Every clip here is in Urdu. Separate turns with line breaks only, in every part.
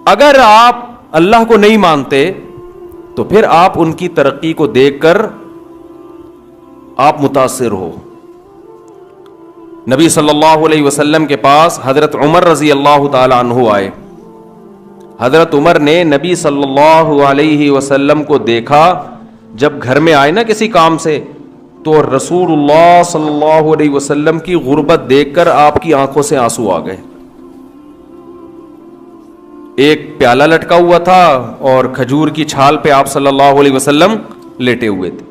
اگر آپ اللہ کو نہیں مانتے تو پھر آپ ان کی ترقی کو دیکھ کر آپ متاثر ہو. نبی صلی اللہ علیہ وسلم کے پاس حضرت عمر رضی اللہ تعالی عنہ آئے. حضرت عمر نے نبی صلی اللہ علیہ وسلم کو دیکھا. جب گھر میں آئے نا کسی کام سے, تو رسول اللہ صلی اللہ علیہ وسلم کی غربت دیکھ کر آپ کی آنکھوں سے آنسو آ گئے. ایک پیالہ لٹکا ہوا تھا اور کھجور کی چھال پہ آپ صلی اللہ علیہ وسلم لیٹے ہوئے تھے.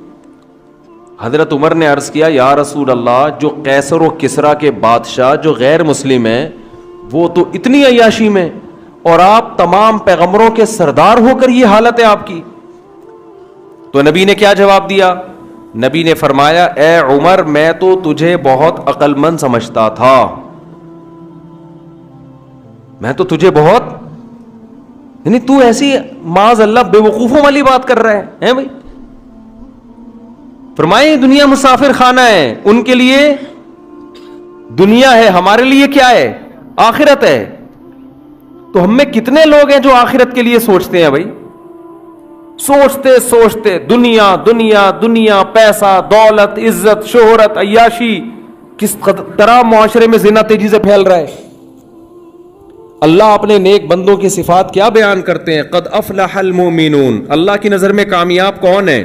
حضرت عمر نے عرض کیا, یا رسول اللہ, جو قیصر و کسریٰ کے بادشاہ جو غیر مسلم ہیں وہ تو اتنی عیاشی میں, اور آپ تمام پیغمبروں کے سردار ہو کر یہ حالت ہے آپ کی. تو نبی نے کیا جواب دیا؟ نبی نے فرمایا, اے عمر, میں تو تجھے بہت عقل مند سمجھتا تھا, میں تو تجھے بہت, یعنی تو ایسی معاذ اللہ بے وقوفوں والی بات کر رہے ہیں بھائی. فرمائے دنیا مسافر خانہ ہے, ان کے لیے دنیا ہے, ہمارے لیے کیا ہے؟ آخرت ہے. تو ہم میں کتنے لوگ ہیں جو آخرت کے لیے سوچتے ہیں بھائی؟ سوچتے سوچتے دنیا دنیا دنیا, پیسہ, دولت, عزت, شہرت, عیاشی, کس طرح معاشرے میں زنا تیزی سے پھیل رہا ہے. اللہ اپنے نیک بندوں کی صفات کیا بیان کرتے ہیں؟ قد افلح المؤمنون. اللہ کی نظر میں کامیاب کون ہے؟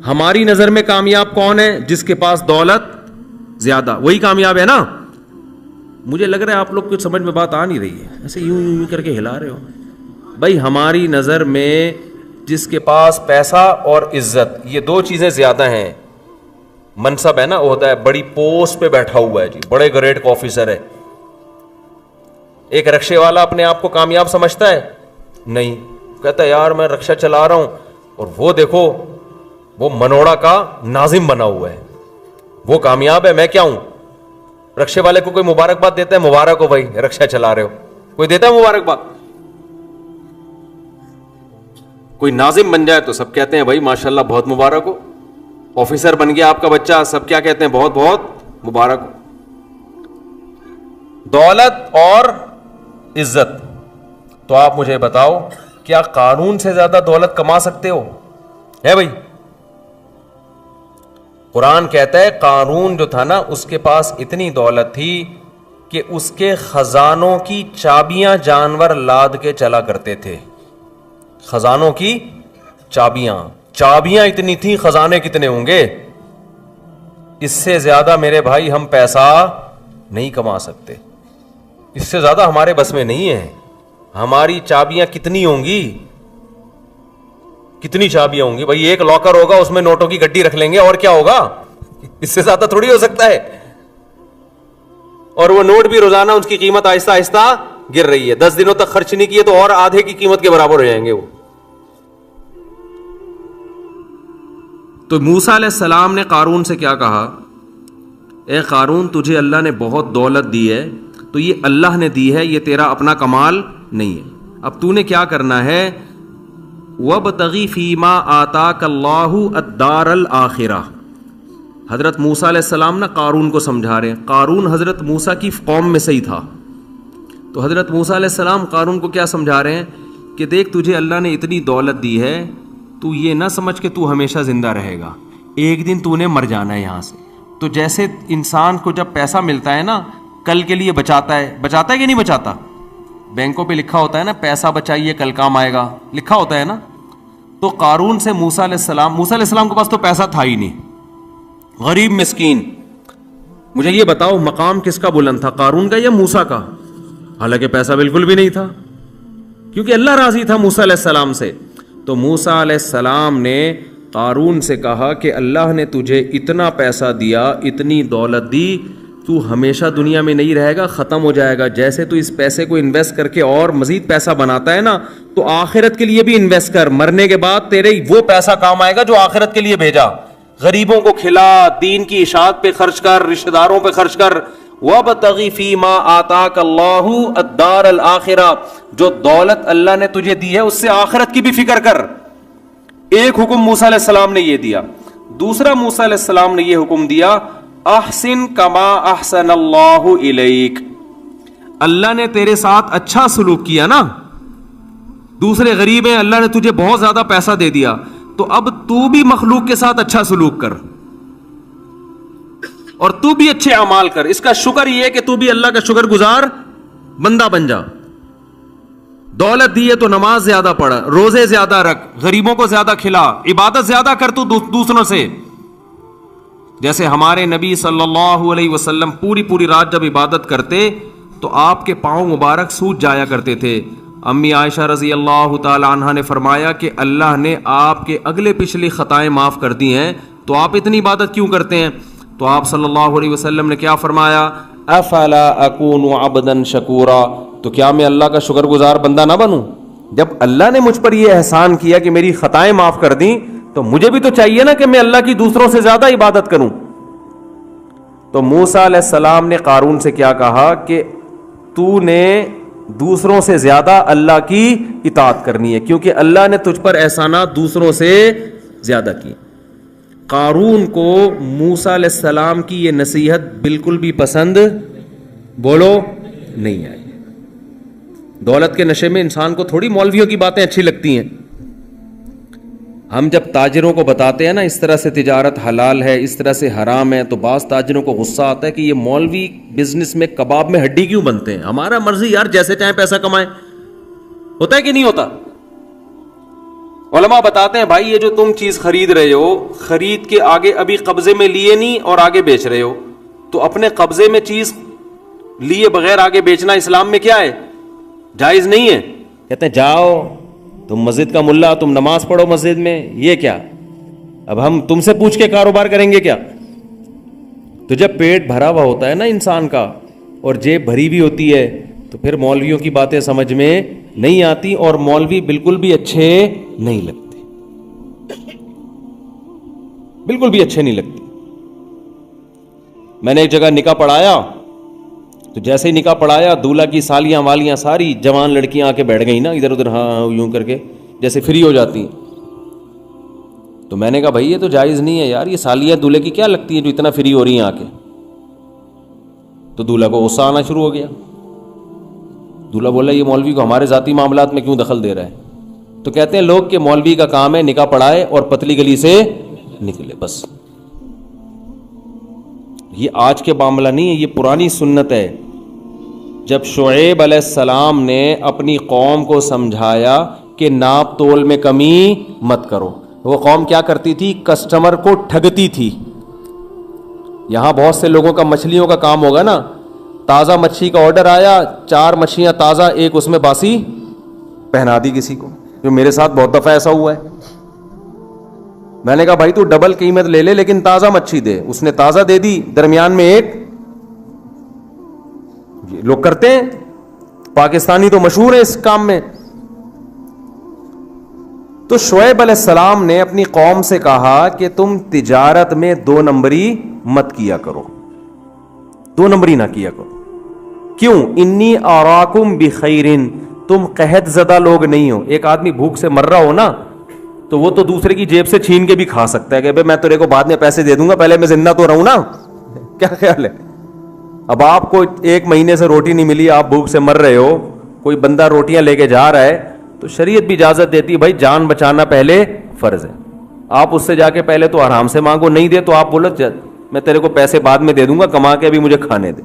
ہماری نظر میں کامیاب کون ہے؟ جس کے پاس دولت زیادہ, وہی کامیاب ہے نا. مجھے لگ رہا ہے آپ لوگ کچھ سمجھ میں بات آ نہیں رہی ہے, ایسے یوں یوں کر کے ہلا رہے ہو. بھائی ہماری نظر میں جس کے پاس پیسہ اور عزت, یہ دو چیزیں زیادہ ہیں. منصب ہے نا, عہدہ ہے, بڑی پوسٹ پہ بیٹھا ہوا ہے جی, بڑے گریڈ کا آفیسر ہے. ایک رکشے والا اپنے آپ کو کامیاب سمجھتا ہے؟ نہیں. کہتا ہے یار میں رکشہ چلا رہا ہوں, اور وہ دیکھو وہ منوڑا کا ناظم بنا ہوا ہے, وہ کامیاب ہے, میں کیا ہوں؟ رکشے والے کو کوئی مبارکباد دیتا ہے؟ مبارک ہو بھائی رکشہ چلا رہے ہو. کوئی دیتا ہے مبارکباد؟ کوئی ناظم بن جائے تو سب کہتے ہیں بھائی ماشاءاللہ بہت مبارک ہو. آفیسر بن گیا آپ کا بچہ, سب کیا کہتے ہیں؟ بہت بہت مبارک ہو. دولت اور عزت. تو آپ مجھے بتاؤ, کیا قارون سے زیادہ دولت کما سکتے ہو؟ ہے بھائی؟ قرآن کہتا ہے قارون جو تھا نا, اس کے پاس اتنی دولت تھی کہ اس کے خزانوں کی چابیاں جانور لاد کے چلا کرتے تھے. خزانوں کی چابیاں اتنی تھی, خزانے کتنے ہوں گے؟ اس سے زیادہ میرے بھائی ہم پیسہ نہیں کما سکتے, اس سے زیادہ ہمارے بس میں نہیں ہے. ہماری چابیاں کتنی ہوں گی؟ کتنی چابیاں ہوں گی بھائی؟ ایک لاکر ہوگا, اس میں نوٹوں کی گڈی رکھ لیں گے, اور کیا ہوگا؟ اس سے زیادہ تھوڑی ہو سکتا ہے. اور وہ نوٹ بھی روزانہ اس کی قیمت آہستہ آہستہ گر رہی ہے. 10 دنوں تک خرچ نہیں کیے تو اور آدھے کی قیمت کے برابر ہو جائیں گے وہ. تو موسیٰ علیہ السلام نے قارون سے کیا کہا؟ اے قارون, تجھے اللہ نے بہت دولت دی ہے, تو یہ اللہ نے دی ہے, یہ تیرا اپنا کمال نہیں ہے. اب تو نے کیا کرنا ہے؟ وَابْتَغِ فِي مَا آتَاكَ اللَّهُ الدَّارَ الْآخِرَةَ. حضرت موسیٰ علیہ السلام نا قارون کو سمجھا رہے ہیں. قارون حضرت موسیٰ کی قوم میں سے ہی تھا. تو حضرت موسیٰ علیہ السلام قارون کو کیا سمجھا رہے ہیں کہ دیکھ تجھے اللہ نے اتنی دولت دی ہے, تو یہ نہ سمجھ کہ تو ہمیشہ زندہ رہے گا, ایک دن تو نے مر جانا ہے یہاں سے. تو جیسے انسان کو جب پیسہ ملتا ہے نا, کل کے لیے بچاتا ہے کہ نہیں بچاتا؟ بینکوں پہ لکھا ہوتا ہے نا, پیسہ بچائیے کل کام آئے گا, لکھا ہوتا ہے نا. تو قارون سے موسیٰ علیہ السلام کے پاس تو پیسہ تھا ہی نہیں, غریب مسکین. مجھے یہ بتاؤ مقام کس کا بلند تھا, قارون کا یا موسیٰ کا؟ حالانکہ پیسہ بالکل بھی نہیں تھا, کیونکہ اللہ راضی تھا موسیٰ علیہ السلام سے. تو موسیٰ علیہ السلام نے قارون سے کہا کہ اللہ نے تجھے اتنا پیسہ دیا, اتنی دولت دی, تو ہمیشہ دنیا میں نہیں رہے گا, ختم ہو جائے گا. جیسے تو اس پیسے کو انویسٹ کر کے اور مزید پیسہ بناتا ہے نا, تو آخرت کے لیے بھی انویسٹ کر. مرنے کے بعد تیرے وہ پیسہ کام آئے گا جو آخرت کے لیے بھیجا. غریبوں کو کھلا, دین کی اشاعت پہ خرچ کر, رشتہ داروں پہ خرچ کر. وَابْتَغِ فِي مَا آتَاكَ اللَّهُ الدَّارَ الْآخِرَةَ. جو دولت اللہ نے تجھے دی ہے اس سے آخرت کی بھی فکر کر. ایک حکم موسیٰ علیہ السلام نے یہ دیا. دوسرا موسیٰ علیہ السلام نے یہ حکم دیا, احسن کما احسن اللہ الیک. اللہ نے تیرے ساتھ اچھا سلوک کیا نا, دوسرے غریب ہیں, اللہ نے تجھے بہت زیادہ پیسہ دے دیا, تو اب تو بھی مخلوق کے ساتھ اچھا سلوک کر اور تو بھی اچھے اعمال کر. اس کا شکر یہ ہے کہ تو بھی اللہ کا شکر گزار بندہ بن جا. دولت دی ہے تو نماز زیادہ پڑھ, روزے زیادہ رکھ, غریبوں کو زیادہ کھلا, عبادت زیادہ کر تو دوسروں سے. جیسے ہمارے نبی صلی اللہ علیہ وسلم پوری رات جب عبادت کرتے تو آپ کے پاؤں مبارک سوج جایا کرتے تھے. امی عائشہ رضی اللہ تعالی عنہا نے فرمایا کہ اللہ نے آپ کے اگلے پچھلی خطائیں معاف کر دی ہیں, تو آپ اتنی عبادت کیوں کرتے ہیں؟ تو آپ صلی اللہ علیہ وسلم نے کیا فرمایا؟ افلا اکون عبدا شکورا, تو کیا میں اللہ کا شکر گزار بندہ نہ بنوں؟ جب اللہ نے مجھ پر یہ احسان کیا کہ میری خطائیں معاف کر دیں, تو مجھے بھی تو چاہیے نا کہ میں اللہ کی دوسروں سے زیادہ عبادت کروں. تو موسیٰ علیہ السلام نے قارون سے کیا کہا کہ تو نے دوسروں سے زیادہ اللہ کی اطاعت کرنی ہے, کیونکہ اللہ نے تجھ پر احسانات دوسروں سے زیادہ کی. قارون کو موسیٰ علیہ السلام کی یہ نصیحت بالکل بھی پسند بولو نہیں آئی. دولت کے نشے میں انسان کو تھوڑی مولویوں کی باتیں اچھی لگتی ہیں. ہم جب تاجروں کو بتاتے ہیں نا اس طرح سے تجارت حلال ہے, اس طرح سے حرام ہے, تو بعض تاجروں کو غصہ آتا ہے کہ یہ مولوی بزنس میں کباب میں ہڈی کیوں بنتے ہیں, ہمارا مرضی یار, جیسے چاہیں پیسہ کمائیں. ہوتا ہے کہ نہیں ہوتا؟ علماء بتاتے ہیں بھائی یہ جو تم چیز خرید رہے ہو, خرید کے آگے ابھی قبضے میں لیے نہیں اور آگے بیچ رہے ہو, تو اپنے قبضے میں چیز لیے بغیر آگے بیچنا اسلام میں کیا ہے؟ جائز نہیں ہے. کہتے ہیں جاؤ تم مسجد کا ملا, تم نماز پڑھو مسجد میں, یہ کیا اب ہم تم سے پوچھ کے کاروبار کریں گے کیا؟ تو جب پیٹ بھرا ہوا ہوتا ہے نا انسان کا اور جیب بھری بھی ہوتی ہے, تو پھر مولویوں کی باتیں سمجھ میں نہیں آتی, اور مولوی بالکل بھی اچھے نہیں لگتے, بالکل بھی اچھے نہیں لگتے. میں نے ایک جگہ نکاح پڑھایا, تو جیسے ہی نکاح پڑھایا دولہا کی سالیاں والیاں ساری جوان لڑکیاں آ کے بیٹھ گئیں نا ادھر ادھر, ہاں یوں کر کے جیسے فری ہو جاتی ہیں. تو میں نے کہا بھائی یہ تو جائز نہیں ہے یار, یہ سالیاں دولہے کی کیا لگتی ہیں جو اتنا فری ہو رہی ہیں آ کے. تو دولہا کو غصہ آنا شروع ہو گیا. دولہا بولا یہ مولوی کو ہمارے ذاتی معاملات میں کیوں دخل دے رہا ہے؟ تو کہتے ہیں لوگ کہ مولوی کا کام ہے نکاح پڑھائے اور پتلی گلی سے نکلے بس. یہ آج کے معاملہ نہیں ہے, یہ پرانی سنت ہے. جب شعیب علیہ السلام نے اپنی قوم کو سمجھایا کہ ناپ تول میں کمی مت کرو, وہ قوم کیا کرتی تھی؟ کسٹمر کو ٹھگتی تھی. یہاں بہت سے لوگوں کا مچھلیوں کا کام ہوگا نا, تازہ مچھلی کا آرڈر آیا, 4 مچھلیاں تازہ, ایک اس میں باسی پہنا دی کسی کو, جو میرے ساتھ بہت دفعہ ایسا ہوا ہے. میں نے کہا بھائی تو ڈبل قیمت لے لے لیکن تازہ مچھلی دے. اس نے تازہ دے دی, درمیان میں ایک, لوگ کرتے ہیں, پاکستانی تو مشہور ہے اس کام میں. تو شعیب علیہ السلام نے اپنی قوم سے کہا کہ تم تجارت میں 2 نمبری مت کیا کرو, 2 نمبری نہ کیا کرو. کیوں؟ انی اراکم بخیرن, تم قحط زدہ لوگ نہیں ہو. ایک آدمی بھوک سے مر رہا ہو نا, تو وہ تو دوسرے کی جیب سے چھین کے بھی کھا سکتا ہے کہ بھائی میں تیرے کو بعد میں پیسے دے دوں گا, پہلے میں زندہ تو رہوں نا. کیا خیال ہے؟ اب آپ کو 1 مہینے سے روٹی نہیں ملی, آپ بھوک سے مر رہے ہو, کوئی بندہ روٹیاں لے کے جا رہا ہے, تو شریعت بھی اجازت دیتی ہے بھائی جان بچانا پہلے فرض ہے. آپ اس سے جا کے پہلے تو آرام سے مانگو, نہیں دے تو آپ بولو میں تیرے کو پیسے بعد میں دے دوں گا, کما کے ابھی مجھے کھانے دے.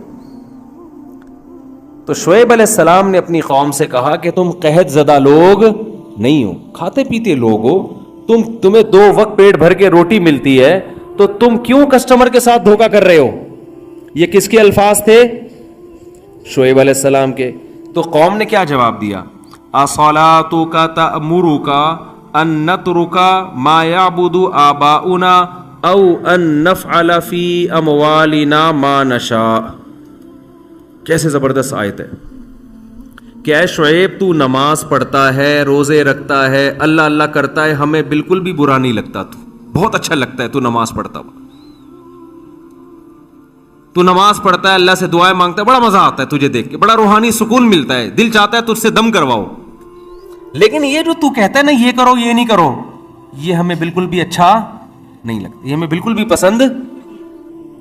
تو شعیب علیہ السلام نے اپنی قوم سے کہا کہ تم قحط زدہ لوگ نہیں ہو, کھاتے پیتے لوگ ہو, تمہیں 2 وقت پیٹ بھر کے روٹی ملتی ہے, تو تم کیوں کسٹمر کے ساتھ دھوکہ کر رہے ہو؟ یہ کس کے الفاظ تھے؟ شعیب علیہ السلام کے. تو قوم نے کیا جواب دیا؟ اصلاتک تأمرک ان نترک ما یعبد آباؤنا او ان نفعل فی اموالنا ما نشاء. کیسے زبردست آیت ہے کہ اے شعیب تو نماز پڑھتا ہے, روزے رکھتا ہے, اللہ اللہ کرتا ہے, ہمیں بالکل بھی برا نہیں لگتا, تو بہت اچھا لگتا ہے تو نماز پڑھتا ہو, تو نماز پڑھتا ہے, اللہ سے دعائیں مانگتا ہے, بڑا مزہ آتا ہے تجھے دیکھ کے, بڑا روحانی سکون ملتا ہے, دل چاہتا ہے تجھ سے دم کرواؤ. لیکن یہ جو تو کہتا ہے نا یہ کرو یہ نہیں کرو, یہ ہمیں بالکل بھی اچھا نہیں لگتا, یہ ہمیں بالکل بھی پسند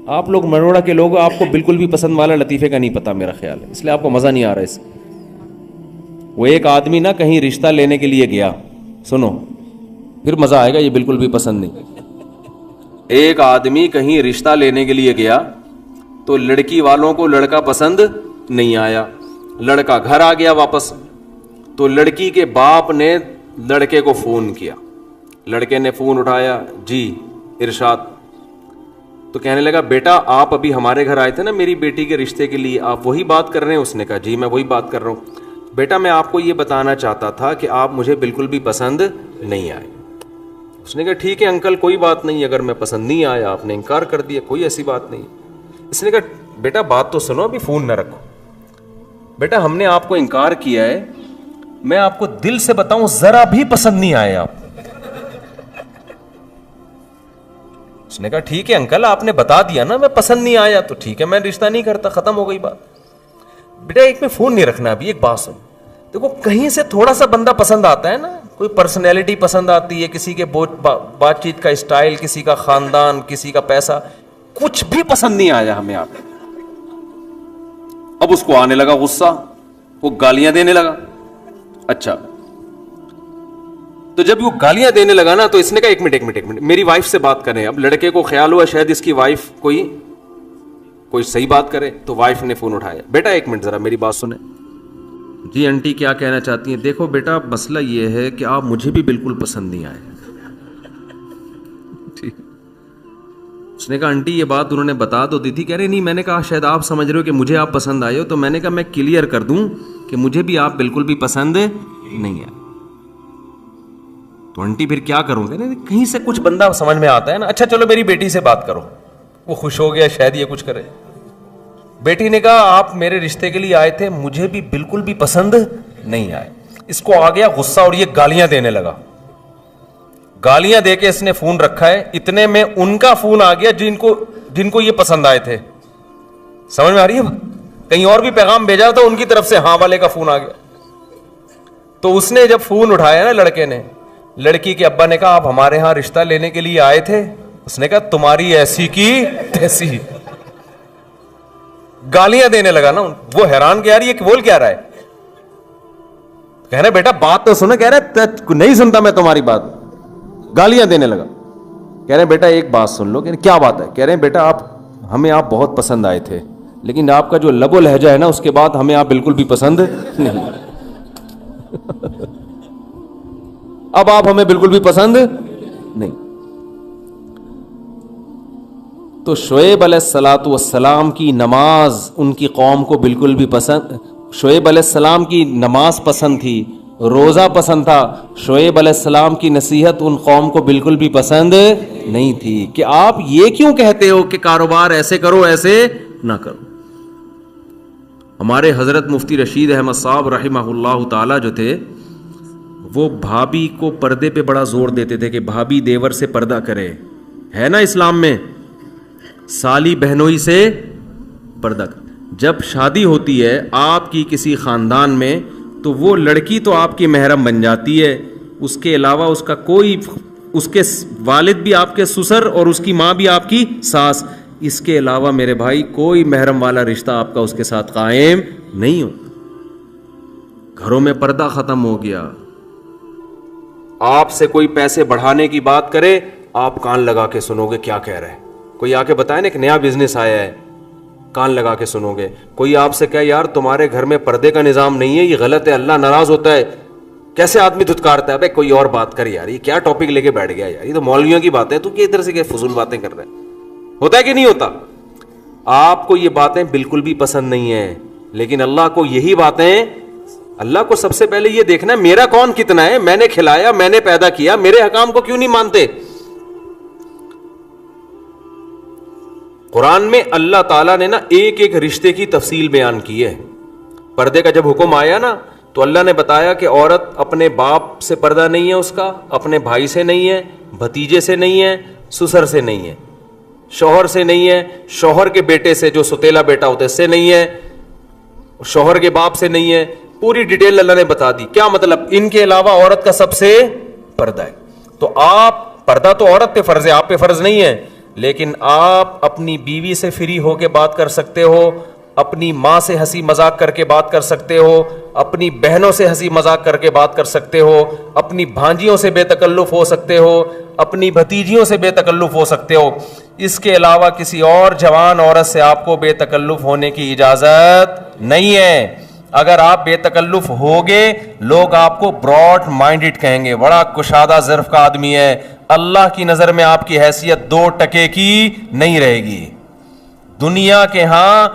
آپ لوگ منوڑا کے لوگ، آپ کو بالکل بھی پسند والا لطیفے کا نہیں پتا میرا خیال ہے، اس لیے آپ کو مزہ نہیں آ رہا اس میں. وہ ایک آدمی نا کہیں رشتہ لینے کے لیے گیا، سنو پھر مزہ آئے گا، یہ بالکل بھی پسند نہیں. ایک آدمی کہیں رشتہ لینے کے لیے گیا تو لڑکی والوں کو لڑکا پسند نہیں آیا. لڑکا گھر آ گیا واپس، تو لڑکی کے باپ نے لڑکے کو فون کیا. لڑکے نے فون اٹھایا، جی ارشاد. تو کہنے لگا بیٹا آپ ابھی ہمارے گھر آئے تھے نا میری بیٹی کے رشتے کے لیے، آپ وہی بات کر رہے ہیں؟ اس نے کہا جی میں وہی بات کر رہا ہوں. بیٹا میں آپ کو یہ بتانا چاہتا تھا کہ آپ مجھے بالکل بھی پسند نہیں آئے. اس نے کہا ٹھیک ہے انکل کوئی بات نہیں، اگر میں پسند نہیں آیا، آپ نے انکار کر دیا، کوئی ایسی بات نہیں. اس نے کہا بیٹا بات تو سنو، ابھی فون نہ رکھو. بیٹا ہم نے آپ کو انکار کیا ہے، میں آپ کو دل سے بتاؤں ذرا بھی پسند نہیں آئے آپ. اس نے کہا ٹھیک ہے انکل آپ نے بتا دیا نا میں پسند نہیں آیا تو ٹھیک ہے میں رشتہ نہیں کرتا، ختم ہو گئی بات. بیٹا ایک میں فون نہیں رکھنا، ابھی ایک بات سن. دیکھو کہیں سے تھوڑا سا بندہ پسند آتا ہے نا، کوئی پرسنالٹی پسند آتی ہے، کسی کے بات چیت کا اسٹائل، کسی کا خاندان، کسی کا پیسہ، کچھ بھی پسند نہیں آیا ہمیں آپ. اب اس کو آنے لگا غصہ، وہ گالیاں دینے لگا. اچھا تو جب وہ گالیاں دینے لگا نا تو اس نے کہا ایک منٹ میری وائف سے بات کریں. اب لڑکے کو خیال ہوا شاید اس کی وائف کوئی صحیح بات کرے، تو وائف نے فون اٹھایا. بیٹا ایک منٹ ذرا میری بات سنیں. جی آنٹی کیا کہنا چاہتی ہیں؟ دیکھو بیٹا مسئلہ یہ ہے کہ آپ مجھے بھی بالکل پسند نہیں آئے. ٹھیک. اس نے کہا آنٹی یہ بات انہوں نے بتا تو دی تھی. کہہ رہے نہیں، میں نے کہا شاید آپ سمجھ رہے ہو کہ مجھے آپ پسند آئے ہو، تو میں نے کہا میں کلیئر کر دوں کہ مجھے بھی آپ بالکل بھی پسند نہیں آئے. تو آنٹی پھر کیا کروں گے؟ کہیں سے کچھ بندہ سمجھ میں آتا ہے نا. اچھا چلو میری بیٹی سے بات کرو. وہ خوش ہو گیا شاید یہ کچھ کرے. بیٹی نے کہا آپ میرے رشتے کے لیے آئے تھے، مجھے بھی بالکل بھی پسند نہیں آئے. اس کو آ گیا غصہ اور یہ گالیاں دینے لگا. گالیاں دے کے اس نے فون رکھا ہے. اتنے میں ان کا فون آ گیا جن کو یہ پسند آئے تھے. سمجھ میں آ رہی ہے؟ کہیں اور بھی پیغام بھیجا تو ان کی طرف سے ہاں والے کا فون آ گیا. تو اس نے جب فون اٹھایا نا لڑکے نے، لڑکی کے ابا نے کہا آپ ہمارے ہاں رشتہ لینے کے لیے آئے تھے؟ اس نے کہا تمہاری ایسی کی تیسی. گالیاں دینے لگا نا. وہ حیران کہ یار یہ بول کیا رہا ہے. کہہ رہے بیٹا بات تو سنو. کہہ رہے نہیں سنتا میں تمہاری بات. گالیاں دینے لگا. کہہ رہے بیٹا ایک بات سن لو. کہ کیا بات ہے؟ کہہ رہے بیٹا ہمیں آپ بہت پسند آئے تھے، لیکن آپ کا جو لب و لہجہ ہے نا اس کے بعد ہمیں آپ بالکل بھی پسند نہیں. اب آپ ہمیں بالکل بھی پسند نہیں. تو شعیب علیہ الصلاۃ والسلام کی نماز ان کی قوم کو بالکل بھی پسند، شعیب علیہ السلام کی نماز پسند تھی، روزہ پسند تھا. شعیب علیہ السلام کی نصیحت ان قوم کو بالکل بھی پسند نہیں تھی کہ آپ یہ کیوں کہتے ہو کہ کاروبار ایسے کرو ایسے نہ کرو. ہمارے حضرت مفتی رشید احمد صاحب رحمہ اللہ تعالی جو تھے، وہ بھابھی کو پردے پہ بڑا زور دیتے تھے کہ بھابھی دیور سے پردہ کرے. ہے نا اسلام میں سالی بہنوئی سے پردہ. جب شادی ہوتی ہے آپ کی کسی خاندان میں تو وہ لڑکی تو آپ کی محرم بن جاتی ہے، اس کے علاوہ اس کا کوئی، اس کے والد بھی آپ کے سسر اور اس کی ماں بھی آپ کی ساس، اس کے علاوہ میرے بھائی کوئی محرم والا رشتہ آپ کا اس کے ساتھ قائم نہیں ہو. گھروں میں پردہ ختم ہو گیا. آپ سے کوئی پیسے بڑھانے کی بات کرے آپ کان لگا کے سنو گے کیا کہہ رہے ہیں. کوئی آ کے بتائے نا ایک نیا بزنس آیا ہے، کان لگا کے سنو گے. کوئی آپ سے کہے یار تمہارے گھر میں پردے کا نظام نہیں ہے، یہ غلط ہے، اللہ ناراض ہوتا ہے، کیسے آدمی دھتکارتا ہے. بھائی کوئی اور بات کر یار، یہ کیا ٹاپک لے کے بیٹھ گیا یار، یہ تو مولویوں کی باتیں، تو ادھر سے فضول باتیں کر رہے ہیں. ہوتا ہے کہ نہیں ہوتا؟ آپ کو یہ باتیں بالکل بھی پسند نہیں ہیں، لیکن اللہ کو یہی باتیں، اللہ کو سب سے پہلے یہ دیکھنا ہے میرا کون کتنا ہے، میں نے کھلایا، میں نے پیدا کیا، میرے حکام کو کیوں نہیں مانتے. قرآن میں اللہ تعالیٰ نے نا ایک ایک رشتے کی تفصیل بیان کی ہے. پردے کا جب حکم آیا نا تو اللہ نے بتایا کہ عورت اپنے باپ سے پردہ نہیں ہے، اس کا اپنے بھائی سے نہیں ہے، بھتیجے سے نہیں ہے، سسر سے نہیں ہے، شوہر سے نہیں ہے، شوہر کے بیٹے سے جو ستیلا بیٹا ہوتا ہے اس سے نہیں ہے، شوہر کے باپ سے نہیں ہے. پوری ڈیٹیل اللہ نے بتا دی. کیا مطلب؟ ان کے علاوہ عورت کا سب سے پردہ ہے. تو آپ پردہ تو عورت پہ فرض ہے، آپ پہ فرض نہیں ہے. لیکن آپ اپنی بیوی سے فری ہو کے بات کر سکتے ہو, اپنی ماں سے ہنسی مذاق کر کے بات کر سکتے ہو, اپنی بہنوں سے ہنسی مذاق کر کے بات کر سکتے ہو, اپنی بھانجیوں سے بے تکلف ہو سکتے ہو, اپنی بھتیجیوں سے بے تکلف ہو سکتے ہو. اس کے علاوہ کسی اور جوان عورت سے آپ کو بے تکلف ہونے کی اجازت نہیں ہے. اگر آپ بے تکلف ہوگے لوگ آپ کو براڈ مائنڈڈ کہیں گے, بڑا کشادہ ظرف کا آدمی ہے. اللہ کی نظر میں آپ کی حیثیت 2 ٹکے کی نہیں رہے گی. دنیا کے ہاں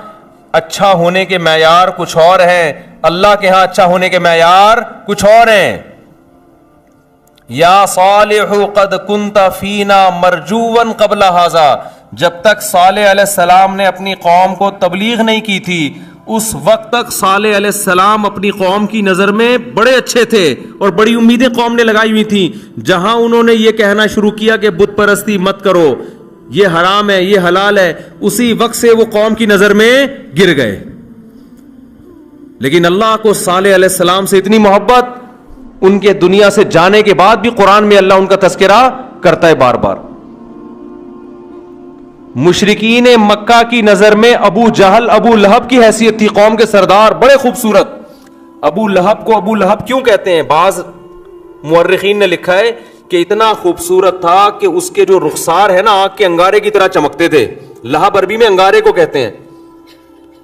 اچھا ہونے کے معیار کچھ اور ہیں, اللہ کے ہاں اچھا ہونے کے معیار کچھ اور ہیں. یا صالح قد کنت فینا مرجوا قبل ھذا, جب تک صالح علیہ السلام نے اپنی قوم کو تبلیغ نہیں کی تھی اس وقت تک صالح علیہ السلام اپنی قوم کی نظر میں بڑے اچھے تھے اور بڑی امیدیں قوم نے لگائی ہوئی تھیں. جہاں انہوں نے یہ کہنا شروع کیا کہ بت پرستی مت کرو, یہ حرام ہے, یہ حلال ہے, اسی وقت سے وہ قوم کی نظر میں گر گئے. لیکن اللہ کو صالح علیہ السلام سے اتنی محبت, ان کے دنیا سے جانے کے بعد بھی قرآن میں اللہ ان کا تذکرہ کرتا ہے بار بار. مشرکین مکہ کی نظر میں ابو جہل ابو لہب کی حیثیت تھی, قوم کے سردار, بڑے خوبصورت. ابو لہب کو ابو لہب کیوں کہتے ہیں؟ بعض مورخین نے لکھا ہے کہ اتنا خوبصورت تھا کہ اس کے جو رخسار ہے نا آگ کے انگارے کی طرح چمکتے تھے. لہب عربی میں انگارے کو کہتے ہیں.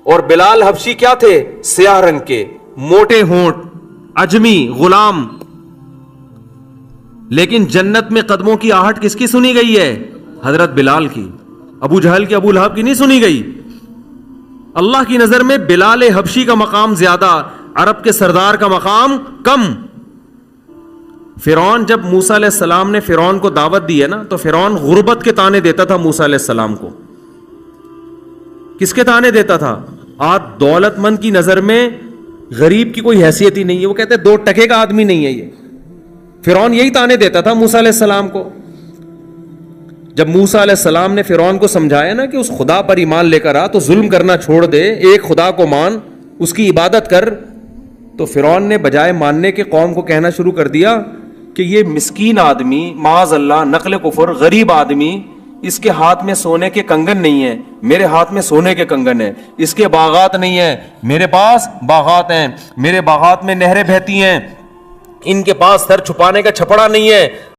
اور بلال حبشی کیا تھے؟ سیاہ رنگ کے, موٹے ہونٹ, اجمی, غلام. لیکن جنت میں قدموں کی آہٹ کس کی سنی گئی ہے؟ حضرت بلال کی. ابو جہل کی, ابو لہب کی نہیں سنی گئی. اللہ کی نظر میں بلال حبشی کا مقام زیادہ, عرب کے سردار کا مقام کم. فرعون, جب موسیٰ علیہ السلام نے فرعون کو دعوت دی ہے نا تو فرعون غربت کے تانے دیتا تھا موسیٰ علیہ السلام کو. کس کے تانے دیتا تھا؟ آج دولت مند کی نظر میں غریب کی کوئی حیثیت ہی نہیں ہے, وہ کہتے 2 ٹکے کا آدمی نہیں ہے یہ. فرعون یہی تانے دیتا تھا موسیٰ علیہ السلام کو. جب موسیٰ علیہ السلام نے فرعون کو سمجھایا نا کہ اس خدا پر ایمان لے کر آ, تو ظلم کرنا چھوڑ دے, ایک خدا کو مان, اس کی عبادت کر, تو فرعون نے بجائے ماننے کے قوم کو کہنا شروع کر دیا کہ یہ مسکین آدمی, معاذ اللہ, نقل کفر, غریب آدمی, اس کے ہاتھ میں سونے کے کنگن نہیں ہیں, میرے ہاتھ میں سونے کے کنگن ہیں. اس کے باغات نہیں ہیں, میرے پاس باغات ہیں, میرے باغات میں نہریں بہتی ہیں, ان کے پاس سر چھپانے کا چھپڑا نہیں ہے.